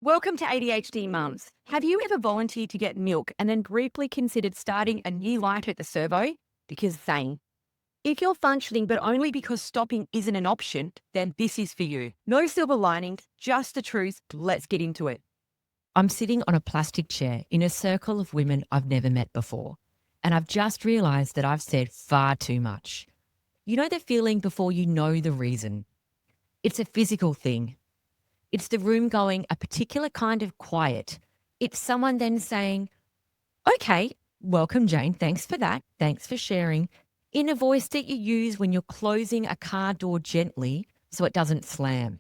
Welcome to ADHD Mums. Have you ever volunteered to get milk and then briefly considered starting a new life at the servo? Because same. If you're functioning but only because stopping isn't an option, then this is for you. No silver linings, just the truth. Let's get into it. I'm sitting on a plastic chair in a circle of women I've never met before, and I've just realised that I've said far too much. You know the feeling before you know the reason? It's a physical thing. It's the room going a particular kind of quiet. It's someone then saying, "Okay, welcome, Jane. Thanks for that. Thanks for sharing," in a voice that you use when you're closing a car door gently so it doesn't slam.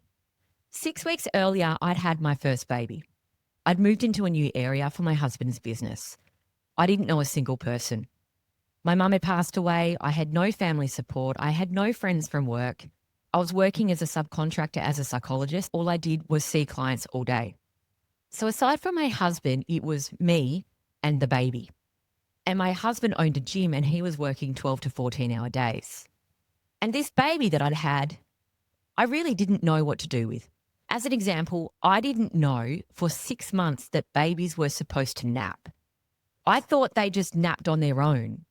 6 weeks earlier, I'd had my first baby. I'd moved into a new area for my husband's business. I didn't know a single person. My mum had passed away. I had no family support. I had no friends from work. I was working as a subcontractor as a psychologist. All I did was see clients all day. So aside from my husband, it was me and the baby. And my husband owned a gym and he was working 12 to 14-hour days. And this baby that I'd had, I really didn't know what to do with. As an example, I didn't know for 6 months that babies were supposed to nap. I thought they just napped on their own.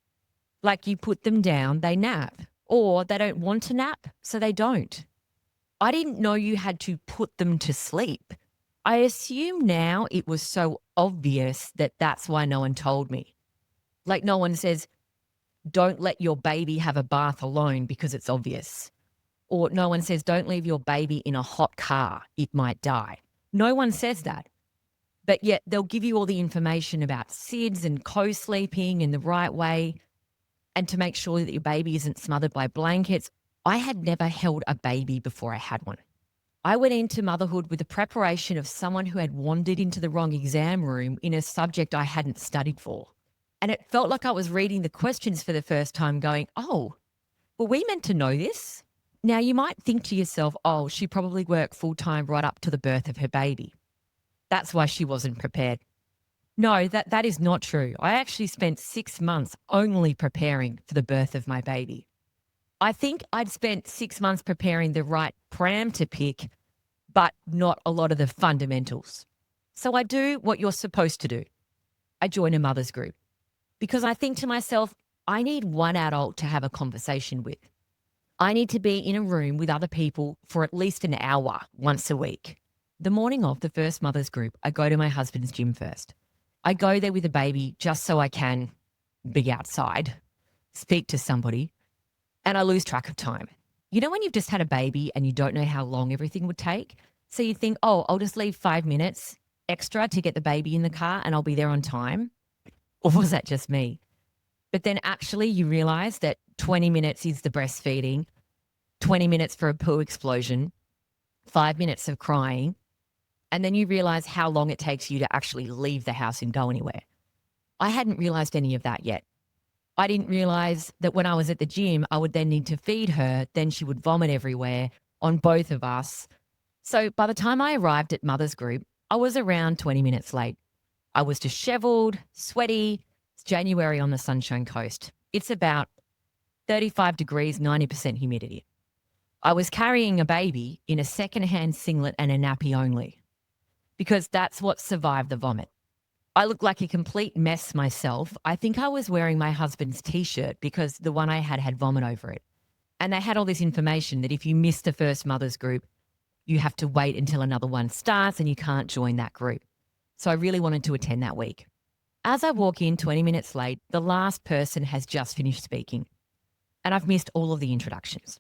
Like you put them down, they nap. Or they don't want to nap, so they don't. I didn't know you had to put them to sleep. I assume now it was so obvious that that's why no one told me. Like no one says, don't let your baby have a bath alone because it's obvious. Or no one says, don't leave your baby in a hot car, it might die. No one says that. But yet they'll give you all the information about SIDS and co-sleeping in the right way and to make sure that your baby isn't smothered by blankets. I had never held a baby before I had one. I went into motherhood with the preparation of someone who had wandered into the wrong exam room in a subject I hadn't studied for. And it felt like I was reading the questions for the first time going, oh, were we meant to know this? Now, you might think to yourself, oh, she probably worked full-time right up to the birth of her baby. That's why she wasn't prepared. No, that is not true. I actually spent 6 months only preparing for the birth of my baby. I think I'd spent 6 months preparing the right pram to pick, but not a lot of the fundamentals. So I do what you're supposed to do. I join a mother's group because I think to myself, I need one adult to have a conversation with. I need to be in a room with other people for at least an hour once a week. The morning of the first mother's group, I go to my husband's gym first. I go there with a baby just so I can be outside, speak to somebody, and I lose track of time. You know when you've just had a baby and you don't know how long everything would take? So you think, oh, I'll just leave 5 minutes extra to get the baby in the car and I'll be there on time? Or was that just me? But then actually you realize that 20 minutes is the breastfeeding, 20 minutes for a poo explosion, 5 minutes of crying, and then you realize how long it takes you to actually leave the house and go anywhere. I hadn't realized any of that yet. I didn't realize that when I was at the gym, I would then need to feed her, then she would vomit everywhere on both of us. So by the time I arrived at Mother's Group, I was around 20 minutes late. I was disheveled, sweaty. It's January on the Sunshine Coast. It's about 35 degrees, 90% humidity. I was carrying a baby in a secondhand singlet and a nappy only, because that's what survived the vomit. I looked like a complete mess myself. I think I was wearing my husband's T-shirt because the one I had vomit over it. And they had all this information that if you miss the first mother's group, you have to wait until another one starts and you can't join that group. So I really wanted to attend that week. As I walk in 20 minutes late, the last person has just finished speaking. And I've missed all of the introductions.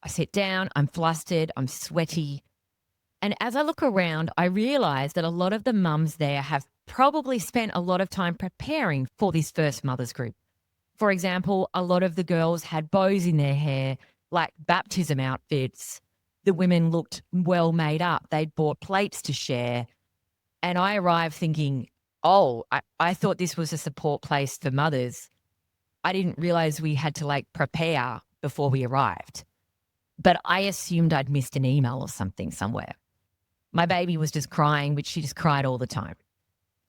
I sit down, I'm flustered, I'm sweaty. And as I look around, I realise that a lot of the mums there have probably spent a lot of time preparing for this first mother's group. For example, a lot of the girls had bows in their hair, like baptism outfits. The women looked well made up. They'd bought plates to share. And I arrived thinking, oh, I thought this was a support place for mothers. I didn't realise we had to prepare before we arrived. But I assumed I'd missed an email or something somewhere. My baby was just crying, which she just cried all the time.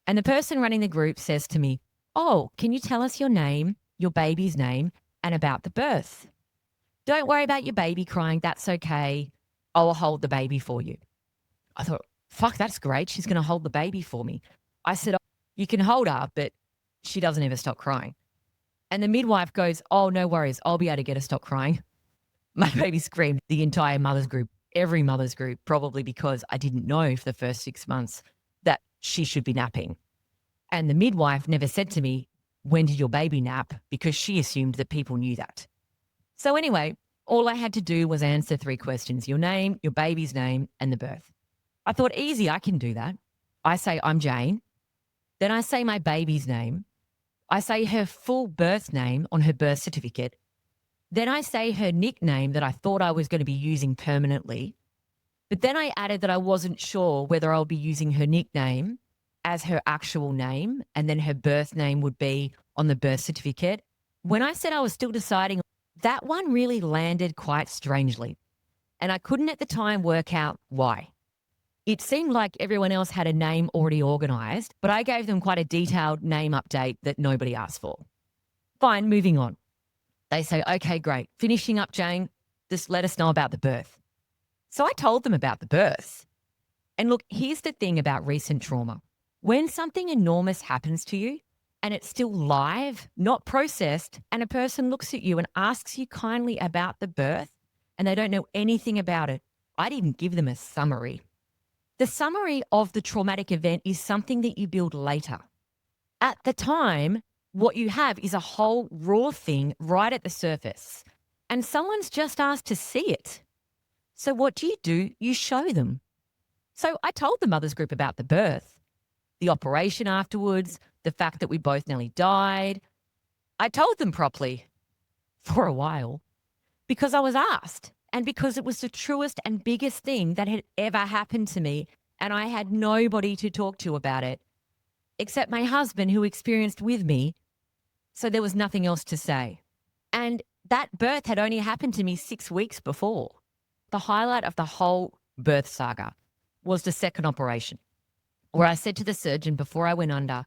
And the person running the group says to me, oh, can you tell us your name, your baby's name, and about the birth? Don't worry about your baby crying. That's okay. I'll hold the baby for you. I thought, fuck, that's great. She's going to hold the baby for me. I said, oh, you can hold her, but she doesn't ever stop crying. And the midwife goes, oh, no worries. I'll be able to get her to stop crying. My baby screamed. The entire mother's group, every mother's group, probably because I didn't know for the first 6 months that she should be napping. And the midwife never said to me, when did your baby nap? Because she assumed that people knew that. So anyway, all I had to do was answer 3 questions: your name, your baby's name, and the birth. I thought, easy, I can do that. I say, I'm Jane. Then I say my baby's name. I say her full birth name on her birth certificate. Then I say her nickname that I thought I was going to be using permanently. But then I added that I wasn't sure whether I'll be using her nickname as her actual name, and then her birth name would be on the birth certificate. When I said I was still deciding, that one really landed quite strangely. And I couldn't at the time work out why. It seemed like everyone else had a name already organised, but I gave them quite a detailed name update that nobody asked for. Fine, moving on. They say, okay, great. Finishing up, Jane, just let us know about the birth. So I told them about the birth. And look, here's the thing about recent trauma. When something enormous happens to you and it's still live, not processed, and a person looks at you and asks you kindly about the birth and they don't know anything about it, I'd even give them a summary. The summary of the traumatic event is something that you build later. At the time, what you have is a whole raw thing right at the surface, and someone's just asked to see it. So what do? You show them. So I told the mothers group about the birth, the operation afterwards, the fact that we both nearly died. I told them properly for a while because I was asked and because it was the truest and biggest thing that had ever happened to me, and I had nobody to talk to about it except my husband, who experienced with me. So there was nothing else to say. And that birth had only happened to me 6 weeks before. The highlight of the whole birth saga was the second operation, where I said to the surgeon before I went under,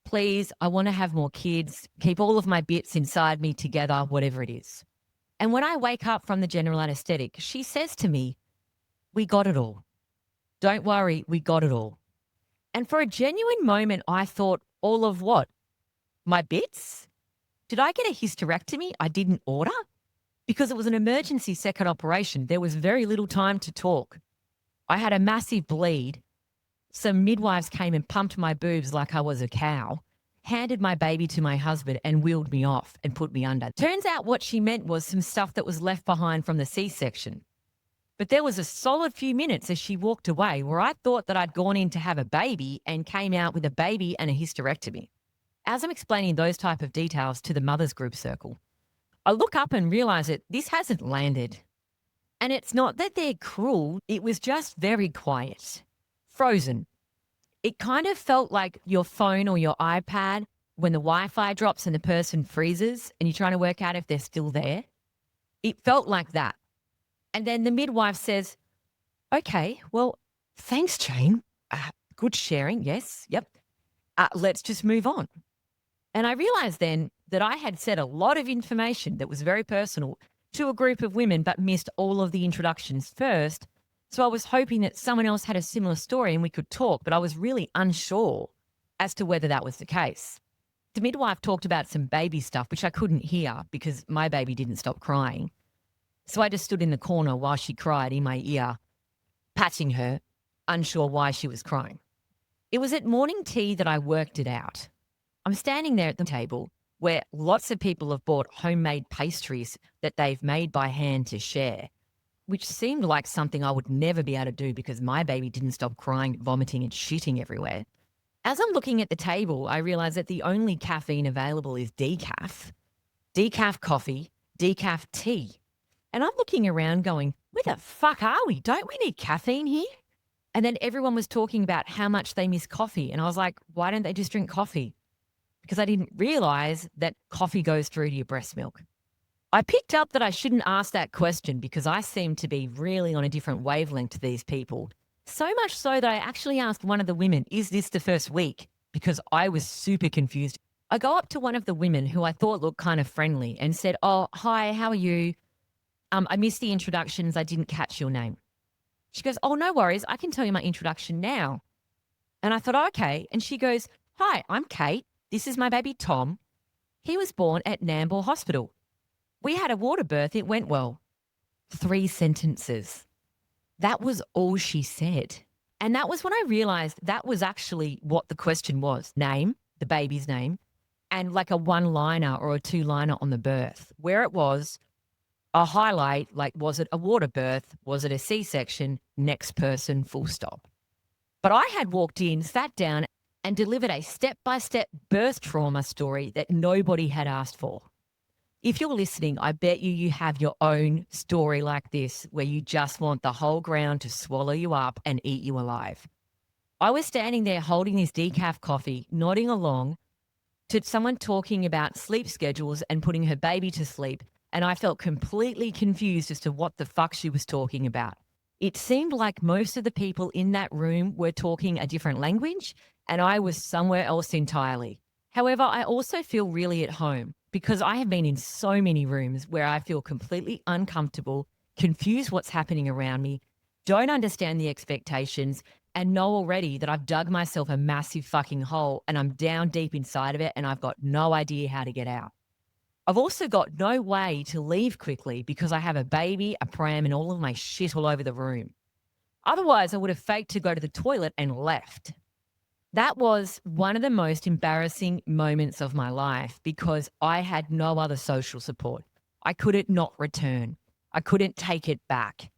please, I want to have more kids, keep all of my bits inside me together, whatever it is. And when I wake up from the general anesthetic, she says to me, we got it all. Don't worry, we got it all. And for a genuine moment, I thought, all of what? My bits? Did I get a hysterectomy I didn't order? Because it was an emergency second operation. There was very little time to talk. I had a massive bleed. Some midwives came and pumped my boobs like I was a cow, handed my baby to my husband and wheeled me off and put me under. Turns out what she meant was some stuff that was left behind from the C-section. But there was a solid few minutes as she walked away where I thought that I'd gone in to have a baby and came out with a baby and a hysterectomy. As I'm explaining those type of details to the mothers group circle, I look up and realize that this hasn't landed. And it's not that they're cruel, it was just very quiet, frozen. It kind of felt like your phone or your iPad when the Wi-Fi drops and the person freezes and you're trying to work out if they're still there. It felt like that. And then the midwife says, okay, well, thanks, Jane. Good sharing. Yes. Yep. Let's just move on. And I realized then that I had said a lot of information that was very personal to a group of women, but missed all of the introductions first. So I was hoping that someone else had a similar story and we could talk, but I was really unsure as to whether that was the case. The midwife talked about some baby stuff, which I couldn't hear because my baby didn't stop crying. So I just stood in the corner while she cried in my ear, patting her, unsure why she was crying. It was at morning tea that I worked it out. I'm standing there at the table where lots of people have bought homemade pastries that they've made by hand to share, which seemed like something I would never be able to do because my baby didn't stop crying, vomiting and shitting everywhere. As I'm looking at the table, I realize that the only caffeine available is decaf, decaf coffee, decaf tea. And I'm looking around going, where the fuck are we? Don't we need caffeine here? And then everyone was talking about how much they miss coffee. And I was like, why don't they just drink coffee? Because I didn't realize that coffee goes through to your breast milk. I picked up that I shouldn't ask that question because I seemed to be really on a different wavelength to these people. So much so that I actually asked one of the women, is this the first week? Because I was super confused. I go up to one of the women who I thought looked kind of friendly and said, oh, hi, how are you? I missed the introductions. I didn't catch your name. She goes, oh, no worries. I can tell you my introduction now. And I thought, "Oh, okay." And she goes, hi, I'm Kate. This is my baby Tom. He was born at Nambour Hospital. We had a water birth. It went well. 3 sentences. That was all she said. And that was when I realized that was actually what the question was. Name, the baby's name, and like a 1-liner or a 2-liner on the birth, where it was a highlight, like, was it a water birth? Was it a C-section? Next person, full stop. But I had walked in, sat down, and delivered a step-by-step birth trauma story that nobody had asked for. If you're listening, I bet you have your own story like this, where you just want the whole ground to swallow you up and eat you alive. I was standing there holding this decaf coffee, nodding along to someone talking about sleep schedules and putting her baby to sleep, and I felt completely confused as to what the fuck she was talking about. It seemed like most of the people in that room were talking a different language, and I was somewhere else entirely. However, I also feel really at home because I have been in so many rooms where I feel completely uncomfortable, confused what's happening around me, don't understand the expectations, and know already that I've dug myself a massive fucking hole and I'm down deep inside of it and I've got no idea how to get out. I've also got no way to leave quickly because I have a baby, a pram, and all of my shit all over the room. Otherwise, I would have faked to go to the toilet and left. That was one of the most embarrassing moments of my life because I had no other social support. I couldn't not return. I couldn't take it back.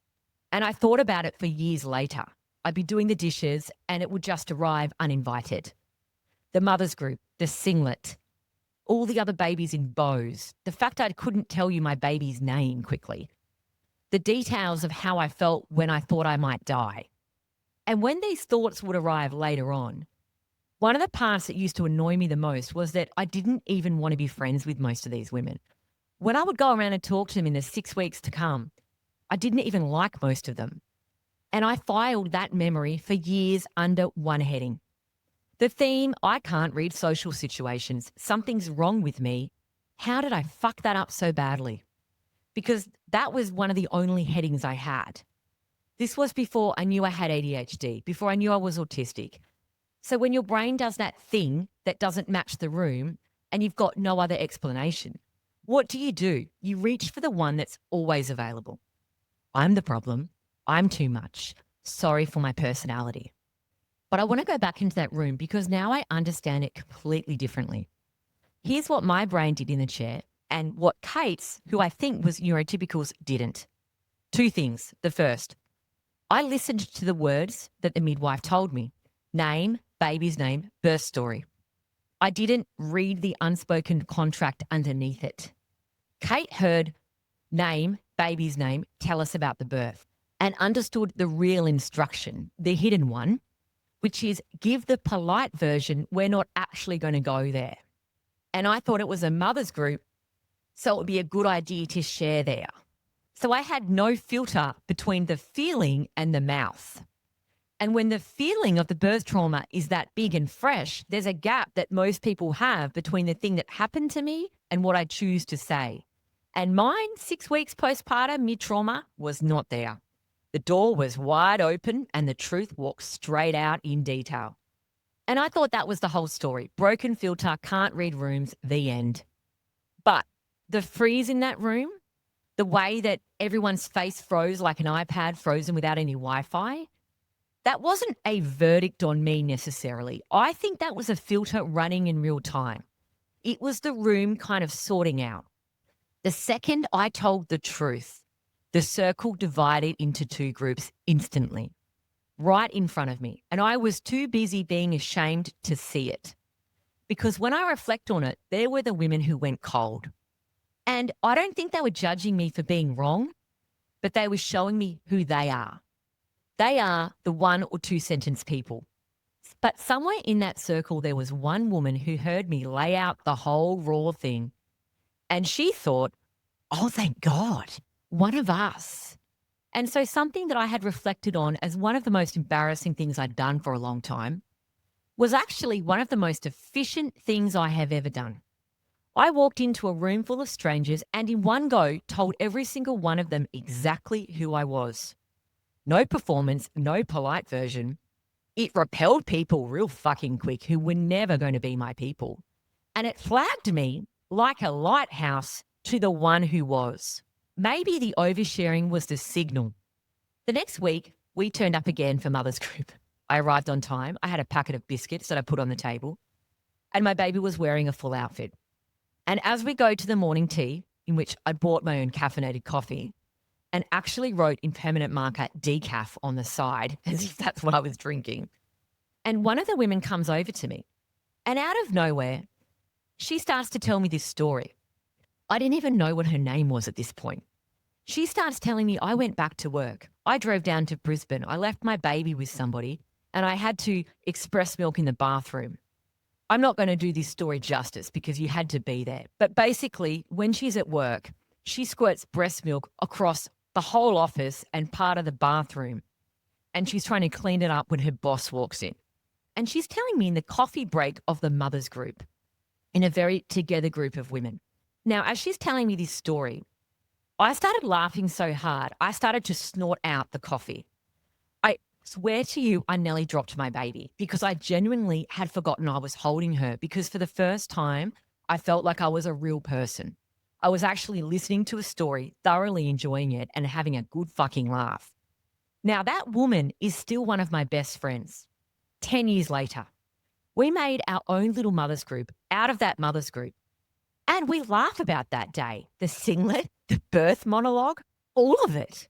And I thought about it for years later. I'd be doing the dishes and it would just arrive uninvited. The mother's group, the singlet, all the other babies in bows, the fact I couldn't tell you my baby's name quickly, the details of how I felt when I thought I might die. And when these thoughts would arrive later on, one of the parts that used to annoy me the most was that I didn't even want to be friends with most of these women. When I would go around and talk to them in the 6 weeks to come, I didn't even like most of them. And I filed that memory for years under one heading. The theme, I can't read social situations. Something's wrong with me. How did I fuck that up so badly? Because that was one of the only headings I had. This was before I knew I had ADHD, before I knew I was autistic. So when your brain does that thing that doesn't match the room and you've got no other explanation, what do? You reach for the one that's always available. I'm the problem. I'm too much. Sorry for my personality. But I want to go back into that room because now I understand it completely differently. Here's what my brain did in the chair and what Kate's, who I think was neurotypical's, didn't. 2 things. The first, I listened to the words that the midwife told me. Name, baby's name, birth story. I didn't read the unspoken contract underneath it. Kate heard name, baby's name, tell us about the birth, and understood the real instruction, the hidden one, which is give the polite version, we're not actually going to go there. And I thought it was a mother's group, so it would be a good idea to share there. So I had no filter between the feeling and the mouth. And when the feeling of the birth trauma is that big and fresh, there's a gap that most people have between the thing that happened to me and what I choose to say. And mine, 6 weeks postpartum, mid-trauma, was not there. The door was wide open and the truth walked straight out in detail. And I thought that was the whole story. Broken filter, can't read rooms, the end. But the freeze in that room, the way that everyone's face froze like an iPad frozen without any Wi-Fi, that wasn't a verdict on me necessarily. I think that was a filter running in real time. It was the room kind of sorting out. The second I told the truth, the circle divided into 2 groups instantly, right in front of me. And I was too busy being ashamed to see it. Because when I reflect on it, there were the women who went cold. And I don't think they were judging me for being wrong, but they were showing me who they are. They are the 1 or 2 sentence people. But somewhere in that circle, there was one woman who heard me lay out the whole raw thing. And she thought, oh, thank God, one of us. And so something that I had reflected on as one of the most embarrassing things I'd done for a long time was actually one of the most efficient things I have ever done. I walked into a room full of strangers and in one go told every single one of them exactly who I was. No performance, no polite version. It repelled people real fucking quick who were never going to be my people. And it flagged me like a lighthouse to the one who was. Maybe the oversharing was the signal. The next week, we turned up again for Mother's Group. I arrived on time. I had a packet of biscuits that I put on the table, and my baby was wearing a full outfit. And as we go to the morning tea, in which I bought my own caffeinated coffee and actually wrote in permanent marker decaf on the side as if that's what I was drinking. And one of the women comes over to me, and out of nowhere, she starts to tell me this story. I didn't even know what her name was at this point. She starts telling me I went back to work. I drove down to Brisbane. I left my baby with somebody and I had to express milk in the bathroom. I'm not going to do this story justice because you had to be there. But basically, when she's at work, she squirts breast milk across the whole office and part of the bathroom. And she's trying to clean it up when her boss walks in. And she's telling me in the coffee break of the Mothers Group, in a very together group of women. Now, as she's telling me this story, I started laughing so hard, I started to snort out the coffee. I swear to you, I nearly dropped my baby because I genuinely had forgotten I was holding her because for the first time, I felt like I was a real person. I was actually listening to a story, thoroughly enjoying it and having a good fucking laugh. Now, that woman is still one of my best friends. 10 years later, we made our own little Mothers Group out of that Mothers Group. And we laugh about that day, the singlet, the birth monologue, all of it.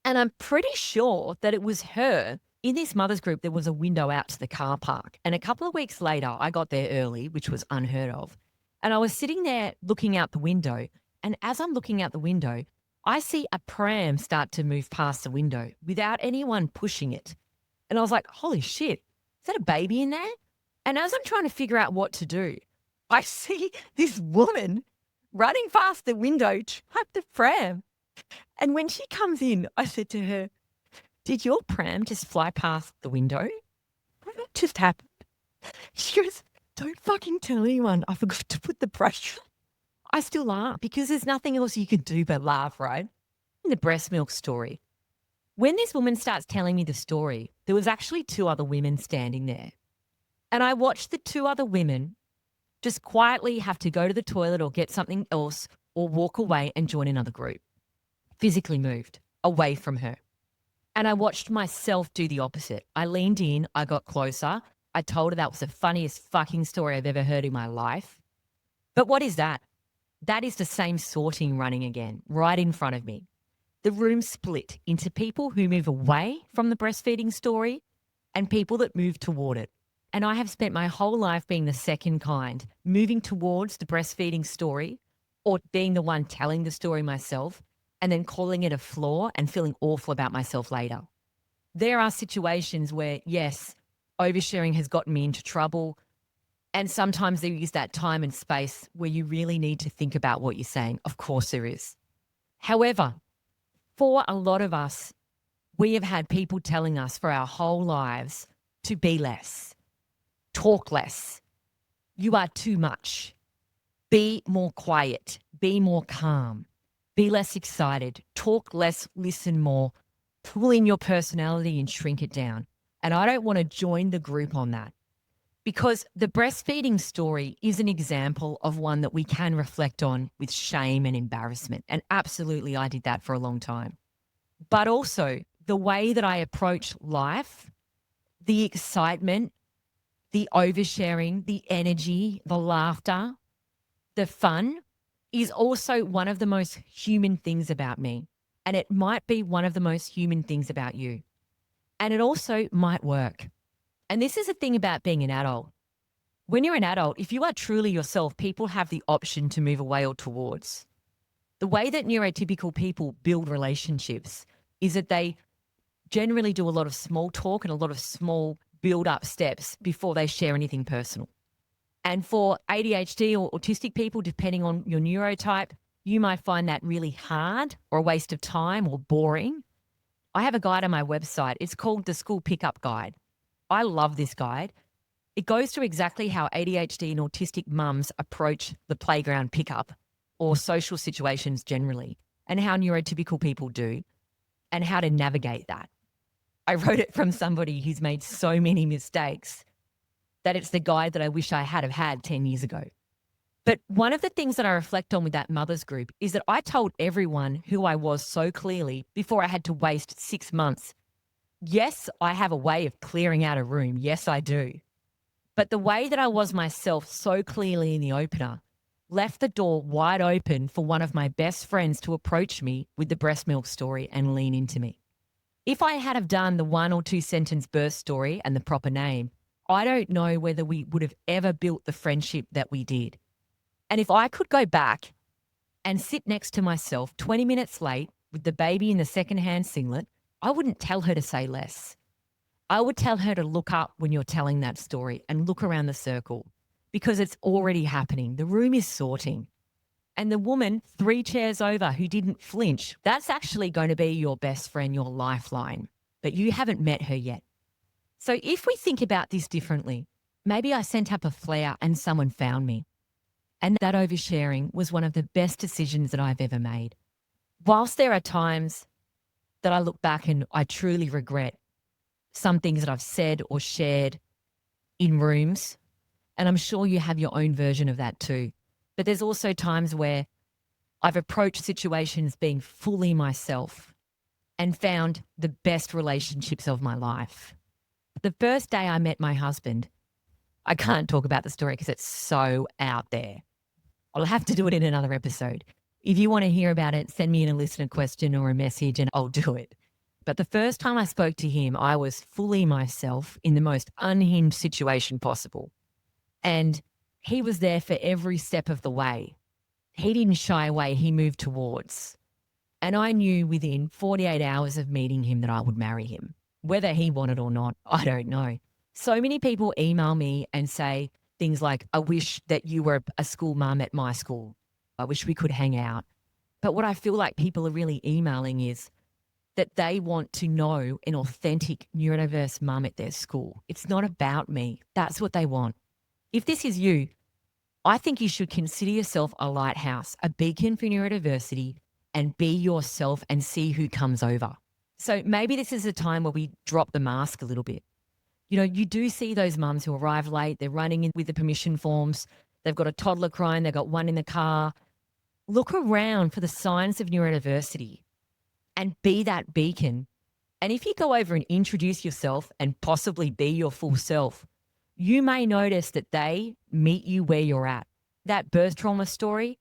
And I'm pretty sure that it was her. In this Mothers Group, there was a window out to the car park. And a couple of weeks later, I got there early, which was unheard of. And I was sitting there looking out the window. And as I'm looking out the window, I see a pram start to move past the window without anyone pushing it. And I was like, holy shit, is that a baby in there? And as I'm trying to figure out what to do, I see this woman running past the window, trapped the pram. And when she comes in, I said to her, did your pram just fly past the window? What just happened? She goes, don't fucking tell anyone. I forgot to put the brush. I still laugh because there's nothing else you can do but laugh, right? In the breast milk story, when this woman starts telling me the story, there was actually two other women standing there. And I watched the two other women just quietly have to go to the toilet or get something else or walk away and join another group. Physically moved away from her. And I watched myself do the opposite. I leaned in, I got closer. I told her that was the funniest fucking story I've ever heard in my life. But what is that? That is the same sorting running again, right in front of me. The room split into people who move away from the breastfeeding story and people that move toward it. And I have spent my whole life being the second kind, moving towards the breastfeeding story or being the one telling the story myself and then calling it a flaw and feeling awful about myself later. There are situations where, yes, oversharing has gotten me into trouble. And sometimes there is that time and space where you really need to think about what you're saying. Of course there is. However, for a lot of us, we have had people telling us for our whole lives to be less. Talk less. You are too much. Be more quiet. Be more calm. Be less excited. Talk less, listen more. Pull in your personality and shrink it down. And I don't want to join the group on that because the breastfeeding story is an example of one that we can reflect on with shame and embarrassment. And absolutely, I did that for a long time. But also the way that I approach life, the excitement, the oversharing, the energy, the laughter, the fun is also one of the most human things about me. And it might be one of the most human things about you. And it also might work. And this is the thing about being an adult. When you're an adult, if you are truly yourself, people have the option to move away or towards. The way that neurotypical people build relationships is that they generally do a lot of small talk and a lot of small build-up steps before they share anything personal. And for ADHD or autistic people, depending on your neurotype, you might find that really hard or a waste of time or boring. I have a guide on my website. It's called the School Pickup Guide. I love this guide. It goes through exactly how ADHD and autistic mums approach the playground pickup or social situations generally and how neurotypical people do and how to navigate that. I wrote it from somebody who's made so many mistakes that it's the guide that I wish I had have had 10 years ago. But one of the things that I reflect on with that mothers group is that I told everyone who I was so clearly before I had to waste 6 months. Yes, I have a way of clearing out a room. Yes, I do. But the way that I was myself so clearly in the opener left the door wide open for one of my best friends to approach me with the breast milk story and lean into me. If I had have done the 1 or 2 sentence birth story and the proper name, I don't know whether we would have ever built the friendship that we did. And if I could go back and sit next to myself 20 minutes late with the baby in the secondhand singlet, I wouldn't tell her to say less. I would tell her to look up when you're telling that story and look around the circle because it's already happening. The room is sorting. And the woman 3 chairs over who didn't flinch, that's actually going to be your best friend, your lifeline. But you haven't met her yet. So if we think about this differently, maybe I sent up a flare and someone found me. And that oversharing was one of the best decisions that I've ever made. Whilst there are times that I look back and I truly regret some things that I've said or shared in rooms, and I'm sure you have your own version of that too. But there's also times where I've approached situations being fully myself and found the best relationships of my life. The first day I met my husband, I can't talk about the story because it's so out there. I'll have to do it in another episode. If you want to hear about it, send me in a listener question or a message and I'll do it. But the first time I spoke to him, I was fully myself in the most unhinged situation possible. And he was there for every step of the way. He didn't shy away, he moved towards. And I knew within 48 hours of meeting him that I would marry him. Whether he wanted or not, I don't know. So many people email me and say things like, I wish that you were a school mum at my school. I wish we could hang out. But what I feel like people are really emailing is that they want to know an authentic neurodiverse mum at their school. It's not about me. That's what they want. If this is you, I think you should consider yourself a lighthouse, a beacon for neurodiversity, and be yourself and see who comes over. So maybe this is a time where we drop the mask a little bit. You know, you do see those mums who arrive late, they're running in with the permission forms, they've got a toddler crying, they've got one in the car. Look around for the signs of neurodiversity and be that beacon. And if you go over and introduce yourself and possibly be your full self, you may notice that they meet you where you're at. That birth trauma story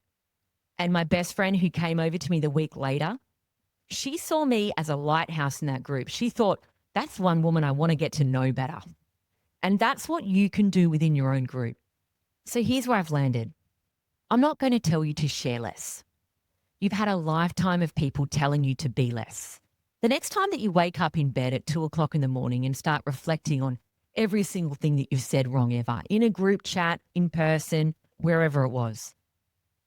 and my best friend who came over to me the week later, she saw me as a lighthouse in that group. She thought, that's one woman I want to get to know better. And that's what you can do within your own group. So here's where I've landed. I'm not going to tell you to share less. You've had a lifetime of people telling you to be less. The next time that you wake up in bed at 2 o'clock in the morning and start reflecting on every single thing that you've said wrong ever, in a group chat, in person, wherever it was.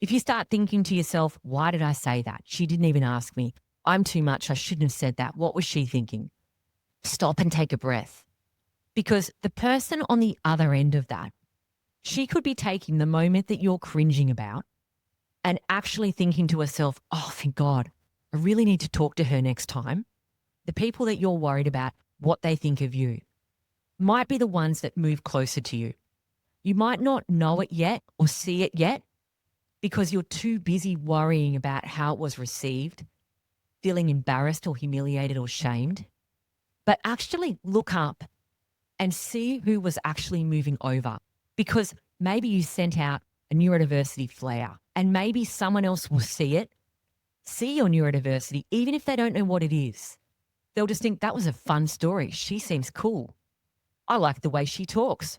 If you start thinking to yourself, why did I say that? She didn't even ask me. I'm too much. I shouldn't have said that. What was she thinking? Stop and take a breath. Because the person on the other end of that, she could be taking the moment that you're cringing about and actually thinking to herself, oh, thank God, I really need to talk to her next time. The people that you're worried about, what they think of you, might be the ones that move closer to you. You might not know it yet or see it yet because you're too busy worrying about how it was received, feeling embarrassed or humiliated or shamed. But actually look up and see who was actually moving over, because maybe you sent out a neurodiversity flare and maybe someone else will see it, see your neurodiversity, even if they don't know what it is. They'll just think that was a fun story. She seems cool. I like the way she talks.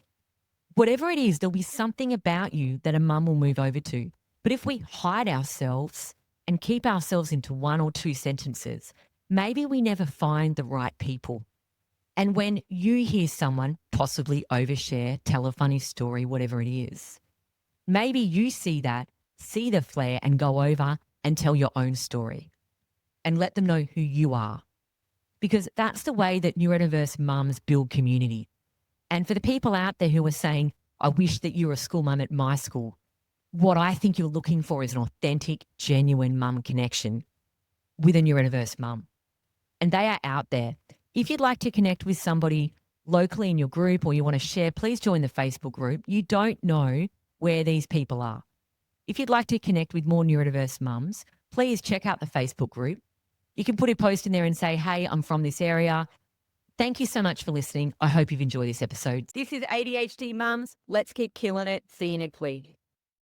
Whatever it is, there'll be something about you that a mum will move over to. But if we hide ourselves and keep ourselves into 1 or 2 sentences, maybe we never find the right people. And when you hear someone possibly overshare, tell a funny story, whatever it is, maybe you see that, see the flare and go over and tell your own story and let them know who you are. Because that's the way that neurodiverse mums build community. And for the people out there who are saying, I wish that you were a school mum at my school, what I think you're looking for is an authentic, genuine mum connection with a neurodiverse mum. And they are out there. If you'd like to connect with somebody locally in your group or you want to share, please join the Facebook group. You don't know where these people are. If you'd like to connect with more neurodiverse mums, please check out the Facebook group. You can put a post in there and say, hey, I'm from this area. Thank you so much for listening. I hope you've enjoyed this episode. This is ADHD Mums. Let's keep killing it. See you next week.